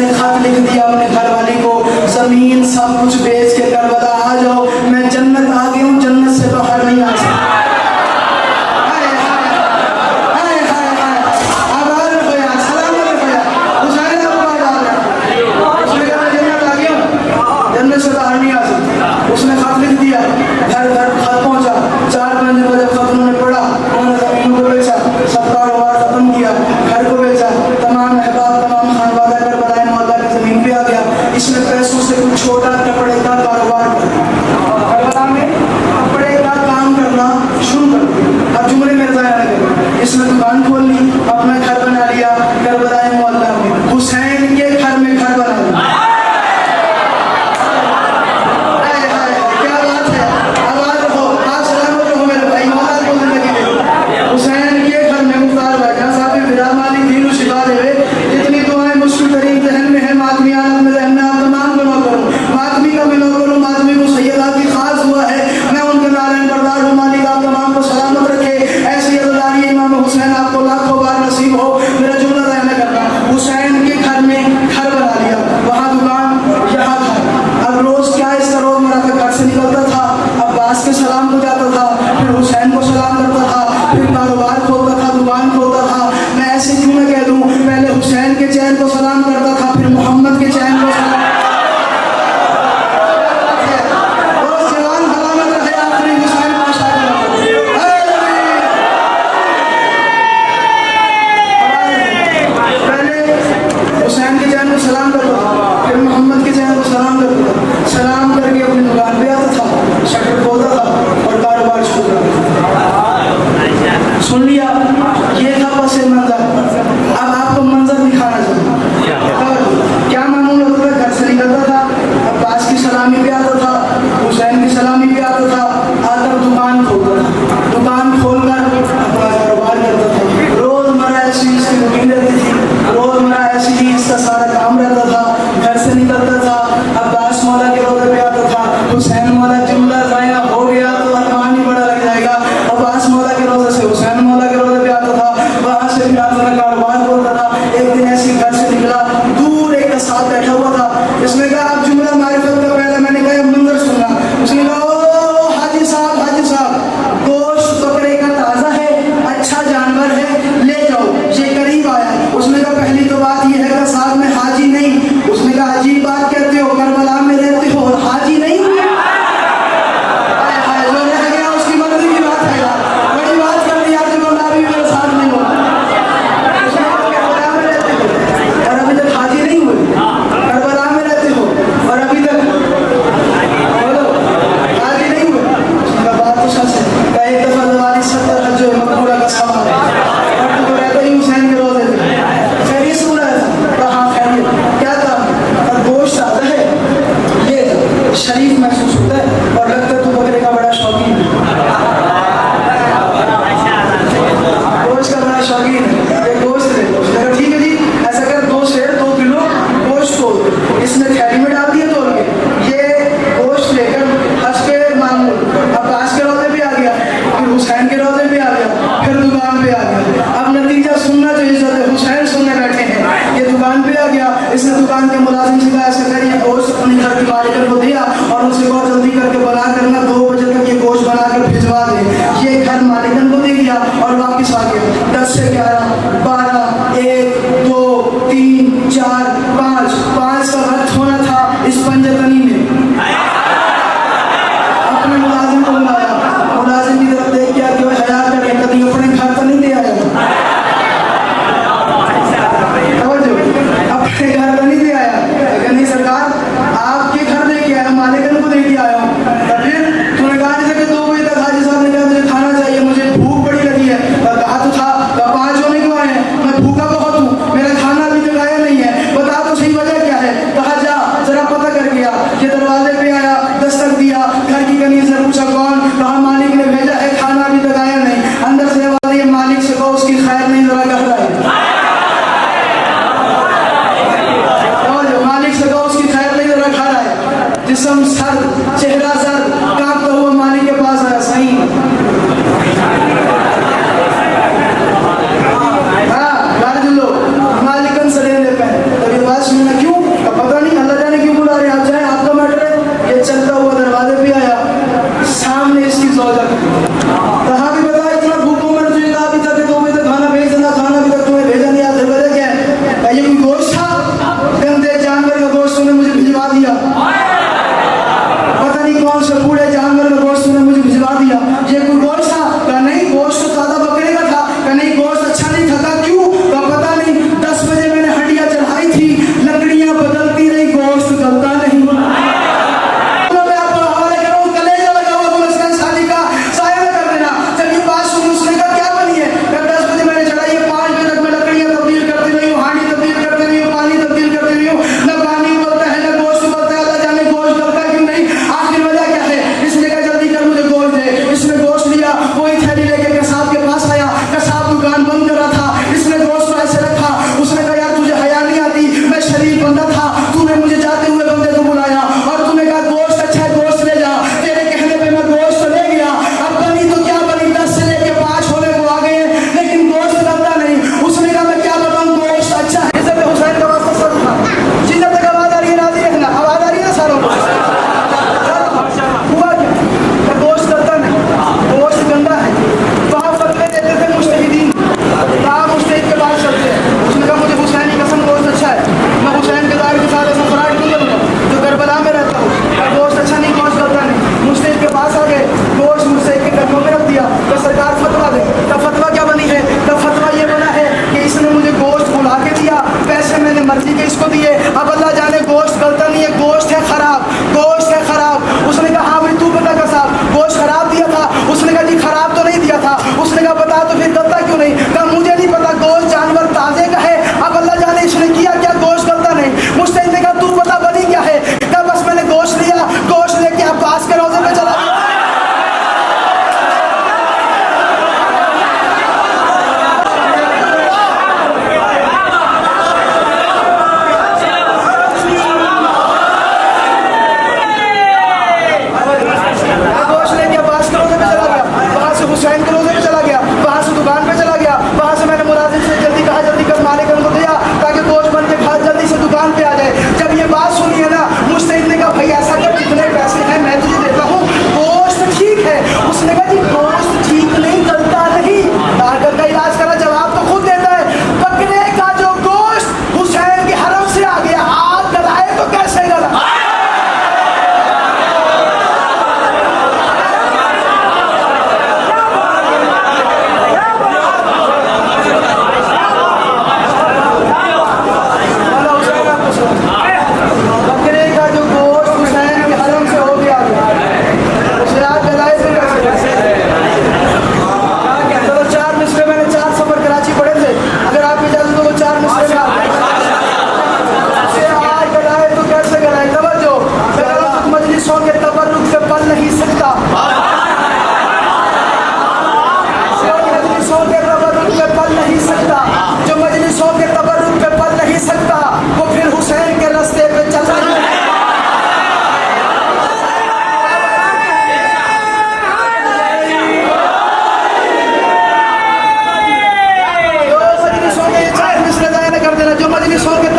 उसने खत लिख दिया अपने घर वाली को, जमीन सब कुछ बेच के करबला आ जाओ, मैं जन्नत आ गई हूँ, जन्नत से बाहर नहीं आ सकता। उसने खत लिख दिया, घर घर खत पहुंचा। 4-5 दिन बाद खत उन्होंने पढ़ा, उन्होंने जमीन को बेचा, सब कारोबार खत्म किया, घर को बेचा, तमाम अहबाब तमाम खानवादा करबला मोहल्ला की जमीन पे आ गया। इसने पैसों से कुछ छोटा कपड़े का कारोबार करबला में कपड़े का काम करना शुरू कर दिया। अब जुमले में रजाया लगे, इसने दुकान खोल ली, अपना घर बना लिया करबला मोहल्ला में, हुसैन के घर में घर बना लिया। सरकार उसको दिए। अब अल्लाह जाने गोश्त गलता नहीं है, गोश्त है खराब, गोश्त है खराब। उसने कहा हाँ भाई तू बता का साहब गोश्त खराब दिया था? उसने कहा जी खराब तो नहीं दिया था। उसने कहा बता तो फिर गलता क्यों नहीं? कहा मुझे नहीं पता, गोश्त जानवर ताजे का है। अब अल्लाह जाने इसने किया क्या, गोश्त गलता नहीं। मुझसे इसने कहा तू बता बनी क्या है? कहा बस मैंने गोश्त लिया, गोश्त लेके अब्बास के रोजे पे चला गया। हुसैन के रोजे पे चला गया, वहां से दुकान पे चला गया, वहां से मैंने मुलाजिम से जल्दी कहा जल्दी कर मालिक उनको दिया ताकि गोश्त बन के खा जल्दी से दुकान पे आ जाए। जब ये बात सुनी है ना मुझसे इतने कहा भाई ऐसा कर कितने पैसे हैं मैं तुझे देता हूँ, गोश्त ठीक है। उसने कहा जी गोश्त ठीक नहीं गलता नहीं, डॉक्टर का इलाज करा, जवाब तो खुद देता है। बकरे का जो गोश्त हुसैन के हरम से आ गया, आग गलाए तो कैसे गला। बकरे का जो गोश्त हुसैन के हरम से हो गया, उसे आग जलाए से चलो 4 मिसरे मैंने 4 सफर कराची पढ़े थे, अगर आप इजाजत हो तो 4 मिसरे में आग जलाए तो कैसे गलाए। तवज्जो मजलिसों के तबर्रुक पे पल नहीं सकता, मजलिसों के तबर्रुक पे पल नहीं सकता, जो मजलिसों के तबर्रुक पे पल नहीं सकता वो फिर हुसैन के रास्ते पे चल रहा है। जो मजलिसों के 4 मिसरे दायरे कर देना, जो मजलिसों के